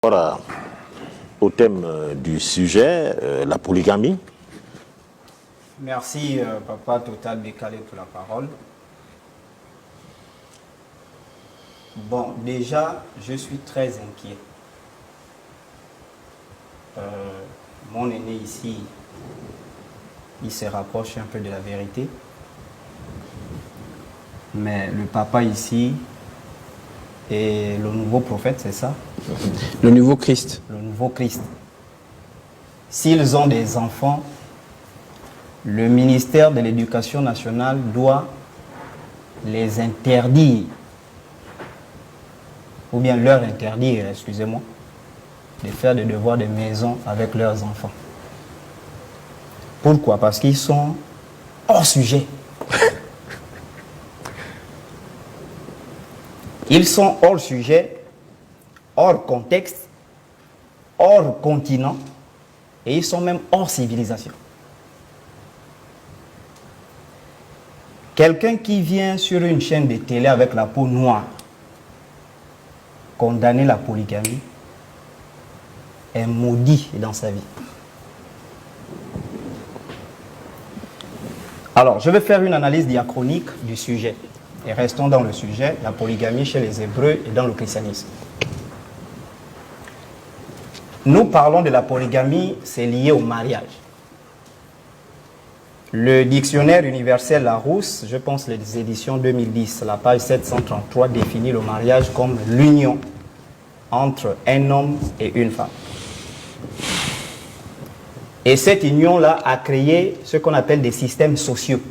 Voilà, au thème du sujet, la polygamie. Merci, Papa Total Décalé, pour la parole. Bon, déjà, je suis très inquiet. Mon aîné ici, il se rapproche un peu de la vérité. Mais le papa ici est le nouveau prophète, c'est ça? Le nouveau Christ. Le nouveau Christ. S'ils ont des enfants, le ministère de l'Éducation nationale doit les interdire, ou bien leur interdire, excusez-moi, de faire des devoirs de maison avec leurs enfants. Pourquoi? Parce qu'ils sont hors sujet. Ils sont hors sujet, hors contexte, hors continent, et ils sont même hors civilisation. Quelqu'un qui vient sur une chaîne de télé avec la peau noire, condamner la polygamie, est maudit dans sa vie. Alors, je vais faire une analyse diachronique du sujet. Et restons dans le sujet, la polygamie chez les Hébreux et dans le christianisme. Nous parlons de la polygamie, c'est lié au mariage. Le dictionnaire universel Larousse, je pense les éditions 2010, la page 733, définit le mariage comme l'union entre un homme et une femme. Et cette union-là a créé ce qu'on appelle des systèmes sociaux,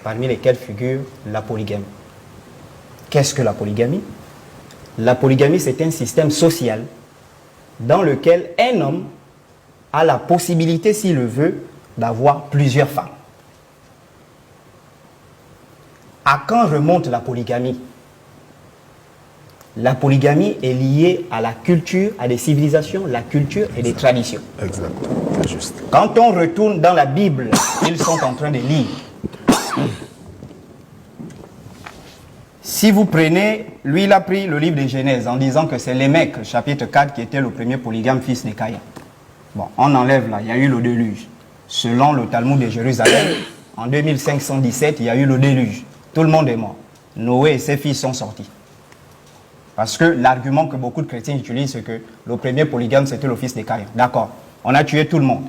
parmi lesquels figure la polygamie. Qu'est-ce que la polygamie? La polygamie, c'est un système social dans lequel un homme a la possibilité, s'il le veut, d'avoir plusieurs femmes. À quand remonte la polygamie? La polygamie est liée à la culture, à des civilisations, la culture et des traditions. Exact, c'est juste. Quand on retourne dans la Bible, ils sont en train de lire. Si vous prenez, lui il a pris le livre de Genèse en disant que c'est Lémec, chapitre 4, qui était le premier polygame fils de Caïn. Bon, on enlève là, il y a eu le déluge. Selon le Talmud de Jérusalem, en 2517, il y a eu le déluge. Tout le monde est mort. Noé et ses fils sont sortis. Parce que l'argument que beaucoup de chrétiens utilisent, c'est que le premier polygame, c'était le fils de Caïn. D'accord, on a tué tout le monde.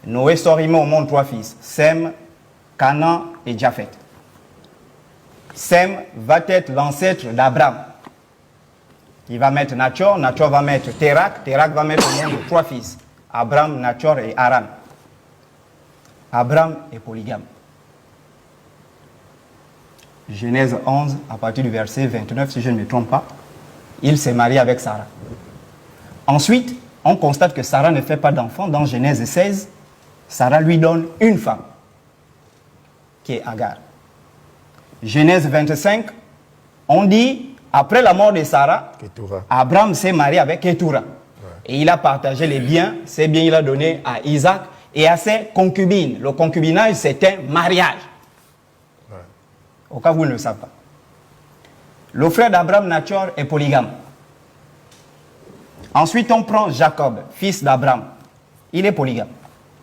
Noé sort, il met au monde 3 fils, Sem, Canaan et Japhet. Sem va être l'ancêtre d'Abraham. Il va mettre Nachor, Nachor va mettre Terak, Terak va mettre au monde 3 fils, Abraham, Nachor et Haran. Abraham est polygame. Genèse 11, à partir du verset 29, si je ne me trompe pas, il s'est marié avec Sarah. Ensuite, on constate que Sarah ne fait pas d'enfant. Dans Genèse 16, Sarah lui donne une femme, qui est Agar. Genèse 25, on dit, après la mort de Sarah, Ketura. Abraham s'est marié avec Ketura. Ouais. Et il a partagé les biens, ces biens il a donné à Isaac et à ses concubines. Le concubinage, c'est un mariage. Ouais. Au cas où vous ne le savez pas. Le frère d'Abraham, Nachor, est polygame. Ensuite, on prend Jacob, fils d'Abraham. Il est polygame.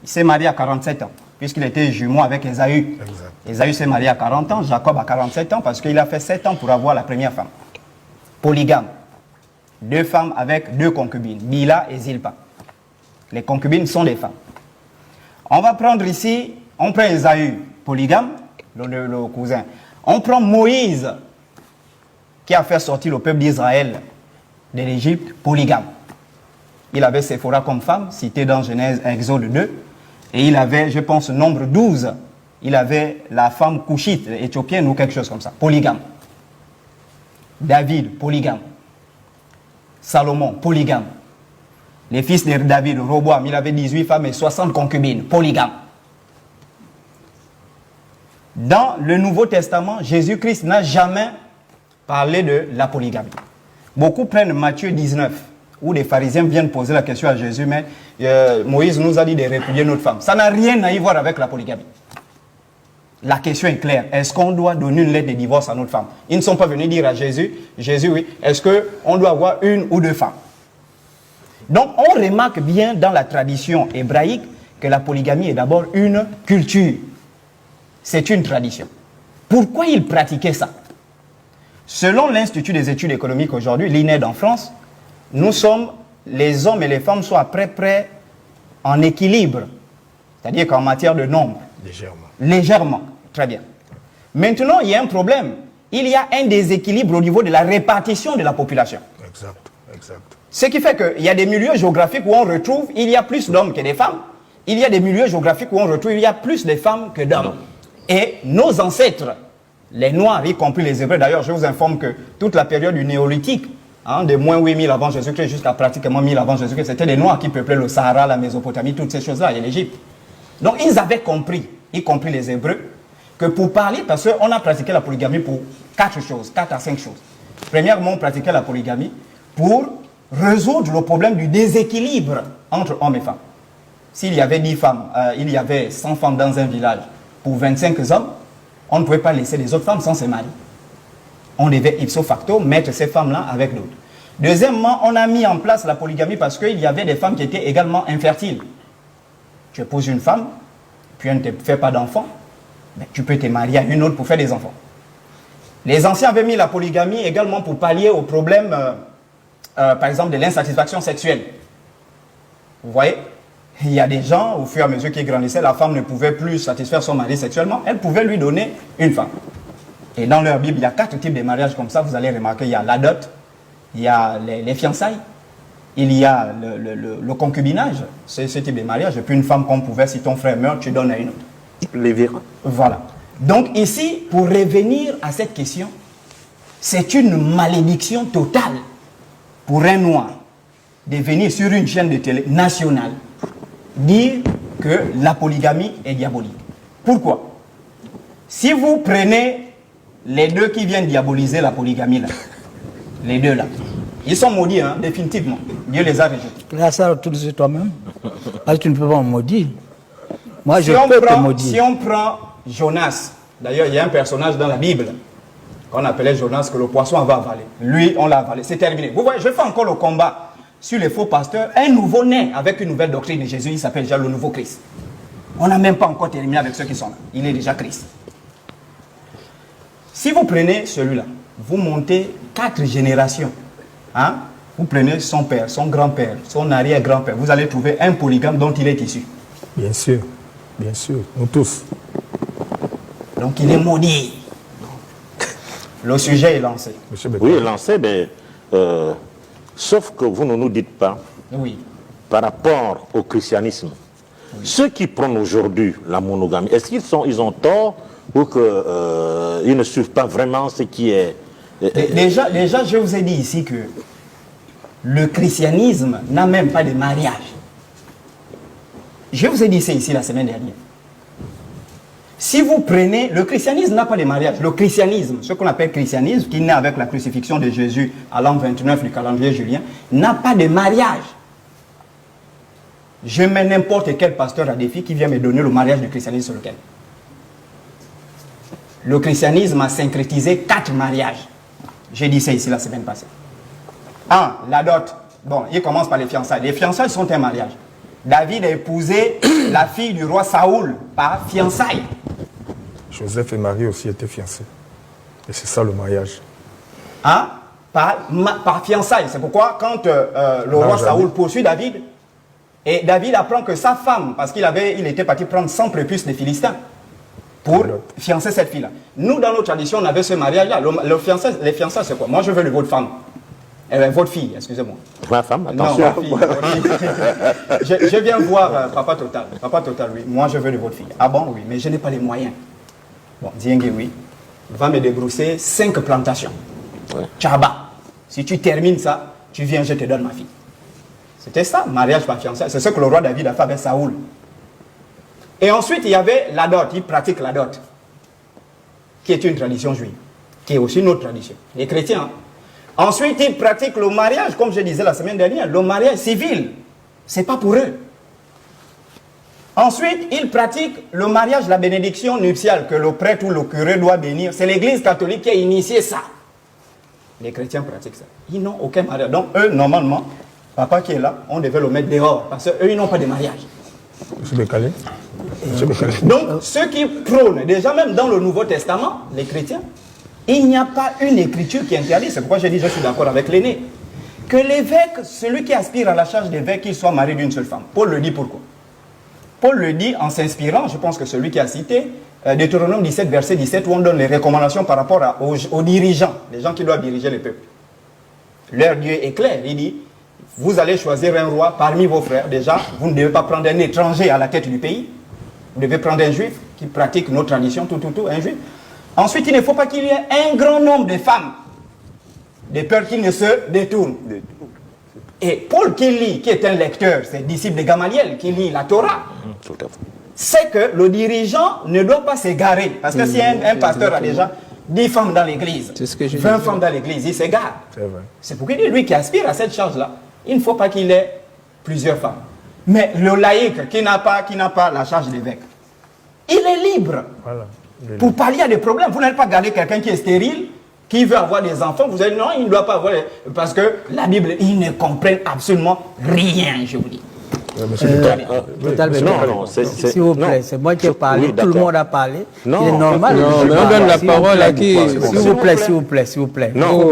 Il s'est marié à 47 ans, puisqu'il était jumeau avec Ésaü. Ésaü s'est marié à 40 ans, Jacob à 47 ans, parce qu'il a fait 7 ans pour avoir la première femme. Polygame. 2 femmes avec 2 concubines, Bila et Zilpa. Les concubines sont des femmes. On va prendre ici, on prend Ésaü, polygame, le cousin. On prend Moïse, qui a fait sortir le peuple d'Israël de l'Égypte, polygame. Il avait Séphora comme femme, citée dans Genèse, Exode 2. Et il avait, je pense, nombre 12. Il avait la femme couchite, éthiopienne ou quelque chose comme ça, polygame. David, polygame. Salomon, polygame. Les fils de David, Roboam, il avait 18 femmes et 60 concubines, polygame. Dans le Nouveau Testament, Jésus-Christ n'a jamais parlé de la polygamie. Beaucoup prennent Matthieu 19, où les pharisiens viennent poser la question à Jésus, mais Moïse nous a dit de répudier notre femme. Ça n'a rien à y voir avec la polygamie. La question est claire. Est-ce qu'on doit donner une lettre de divorce à notre femme? Ils ne sont pas venus dire à Jésus, Jésus, oui, est-ce qu'on doit avoir 1 ou 2 femmes? Donc, on remarque bien dans la tradition hébraïque que la polygamie est d'abord une culture. C'est une tradition. Pourquoi ils pratiquaient ça? Selon l'Institut des études économiques aujourd'hui, l'INED en France, nous sommes, les hommes et les femmes sont à peu près en équilibre. C'est-à-dire qu'en matière de nombre. Légèrement. Légèrement. Très bien. Maintenant, il y a un problème. Il y a un déséquilibre au niveau de la répartition de la population. Exact, exact. Ce qui fait qu'il y a des milieux géographiques où on retrouve, il y a plus d'hommes que des femmes. Il y a des milieux géographiques où on retrouve, il y a plus de femmes que d'hommes. Et nos ancêtres, les Noirs, y compris les Hébreux, d'ailleurs, je vous informe que toute la période du néolithique, de moins 8000 avant Jésus-Christ jusqu'à pratiquement 1000 avant Jésus-Christ, c'était les Noirs qui peuplaient le Sahara, la Mésopotamie, toutes ces choses-là, et l'Égypte. Donc ils avaient compris, y compris les Hébreux, que pour parler, parce qu'on a pratiqué la polygamie pour 4 choses, 4 à 5 choses. Premièrement, on pratiquait la polygamie pour résoudre le problème du déséquilibre entre hommes et femmes. S'il y avait 10 femmes, il y avait 100 femmes dans un village pour 25 hommes, on ne pouvait pas laisser les autres femmes sans se marier. On devait ipso facto mettre ces femmes-là avec d'autres. Deuxièmement, on a mis en place la polygamie parce qu'il y avait des femmes qui étaient également infertiles. Tu épouses une femme, puis elle ne te fait pas d'enfants, mais tu peux te marier à une autre pour faire des enfants. Les anciens avaient mis la polygamie également pour pallier au problème, par exemple, de l'insatisfaction sexuelle. Vous voyez, il y a des gens, au fur et à mesure qu'ils grandissaient, la femme ne pouvait plus satisfaire son mari sexuellement, elle pouvait lui donner une femme. Et dans leur Bible, il y a 4 types de mariages comme ça, vous allez remarquer, il y a la dot, il y a les fiançailles, il y a le concubinage, c'est ce type de mariage, et puis une femme qu'on pouvait, si ton frère meurt, tu donnes à une autre. Les vérins. Voilà. Donc ici, pour revenir à cette question, c'est une malédiction totale pour un noir de venir sur une chaîne de télé nationale dire que la polygamie est diabolique. Pourquoi? Si vous prenez les deux qui viennent diaboliser la polygamie là, les deux là, ils sont maudits, hein, définitivement. Dieu les a rejetés. Là, ça retourne sur toi-même. Parce que tu ne peux pas me maudire. Moi, je Si peux te maudire. si on prend Jonas, d'ailleurs, il y a un personnage dans la Bible qu'on appelait Jonas que le poisson avait avalé. Lui, on l'a avalé. C'est terminé. Vous voyez, je fais encore le combat sur les faux pasteurs. Un nouveau-né avec une nouvelle doctrine de Jésus, il s'appelle déjà le nouveau Christ. On n'a même pas encore terminé avec ceux qui sont là. Il est déjà Christ. Si vous prenez celui-là, vous montez 4 générations. Hein? Vous prenez son père, son grand-père, son arrière-grand-père. Vous allez trouver un polygame dont il est issu. Bien sûr, nous tous. Donc il est maudit. Le sujet est lancé. Monsieur Bécaud. Oui, lancé, mais sauf que vous ne nous dites pas, Oui. par rapport au christianisme, ceux qui prennent aujourd'hui la monogamie, est-ce qu'ils ont tort ou qu'ils ne suivent pas vraiment ce qui est... Déjà, je vous ai dit ici que le christianisme n'a même pas de mariage. Je vous ai dit ça ici la semaine dernière. Si vous prenez, le christianisme n'a pas de mariage. Le christianisme, ce qu'on appelle christianisme, qui naît avec la crucifixion de Jésus à l'an 29 du calendrier julien, n'a pas de mariage. Je mets n'importe quel pasteur à défi qui vient me donner le mariage du christianisme sur lequel. Le christianisme a syncrétisé 4 mariages. J'ai dit ça ici la semaine passée. 1. La dot. Bon, il commence par les fiançailles. Les fiançailles sont un mariage. David a épousé la fille du roi Saoul par fiançailles. Joseph et Marie aussi étaient fiancés. Et c'est ça le mariage. Hein? Par fiançailles. C'est pourquoi quand le roi Saoul poursuit David, et David apprend que sa femme, parce qu'il était parti prendre 100 prépuces des Philistins pour fiancer cette fille-là. Nous, dans nos traditions, on avait ce mariage-là. Les fiançailles, c'est quoi? Moi, je veux votre femme. Votre fille, excusez-moi. Ma femme, attention. Non, ma fille. Je viens voir Papa Total. Papa Total, oui. Moi, je veux de votre fille. Ah bon, oui, mais je n'ai pas les moyens. Bon, Diengue, oui. Va me débrousser 5 plantations. Ouais. Tchaba. Si tu termines ça, tu viens, je te donne ma fille. C'était ça, mariage par fiançailles. C'est ce que le roi David a fait avec Saoul. Et ensuite, il y avait la dot. Il pratique la dot, qui est une tradition juive, qui est aussi une autre tradition. Les chrétiens, hein. Ensuite, ils pratiquent le mariage, comme je disais la semaine dernière, le mariage civil. Ce n'est pas pour eux. Ensuite, ils pratiquent le mariage, la bénédiction nuptiale, que le prêtre ou le curé doit bénir. C'est l'Église catholique qui a initié ça. Les chrétiens pratiquent ça. Ils n'ont aucun mariage. Donc, eux, normalement, papa qui est là, on devait le mettre dehors parce qu'eux, ils n'ont pas de mariage. Monsieur Bekale. Monsieur Bekale. Donc, ceux qui prônent, déjà même dans le Nouveau Testament, les chrétiens, il n'y a pas une écriture qui interdit. C'est pourquoi je dis, je suis d'accord avec l'aîné, que l'évêque, celui qui aspire à la charge d'évêque, il soit marié d'une seule femme. Paul le dit pourquoi? Paul le dit en s'inspirant, je pense que celui qui a cité, Deutéronome 17, verset 17, où on donne les recommandations par rapport aux dirigeants, les gens qui doivent diriger le peuple. Leur Dieu est clair, il dit, vous allez choisir un roi parmi vos frères. Déjà, vous ne devez pas prendre un étranger à la tête du pays. Vous devez prendre un juif qui pratique nos traditions, un juif. Ensuite, il ne faut pas qu'il y ait un grand nombre de femmes, de peur qu'ils ne se détournent. Et Paul qui lit, qui est un lecteur, c'est disciple de Gamaliel, qui lit la Torah, c'est que le dirigeant ne doit pas s'égarer. Parce que si un pasteur a déjà 10 femmes dans l'église, 20 femmes dans l'église, il s'égare. C'est pourquoi il dit, lui qui aspire à cette charge-là, il ne faut pas qu'il ait plusieurs femmes. Mais le laïc qui n'a pas la charge d'évêque, il est libre. Voilà. Pour pallier à des problèmes. Vous n'allez pas garder quelqu'un qui est stérile, qui veut avoir des enfants. Vous allez dire non, il ne doit pas avoir. Parce que la Bible, ils ne comprennent absolument rien, je vous dis. Non, s'il vous plaît, c'est moi qui ai parlé, oui, tout le monde a parlé. Non, il est normal. Non, mais on donne la parole à qui? S'il vous plaît. Non.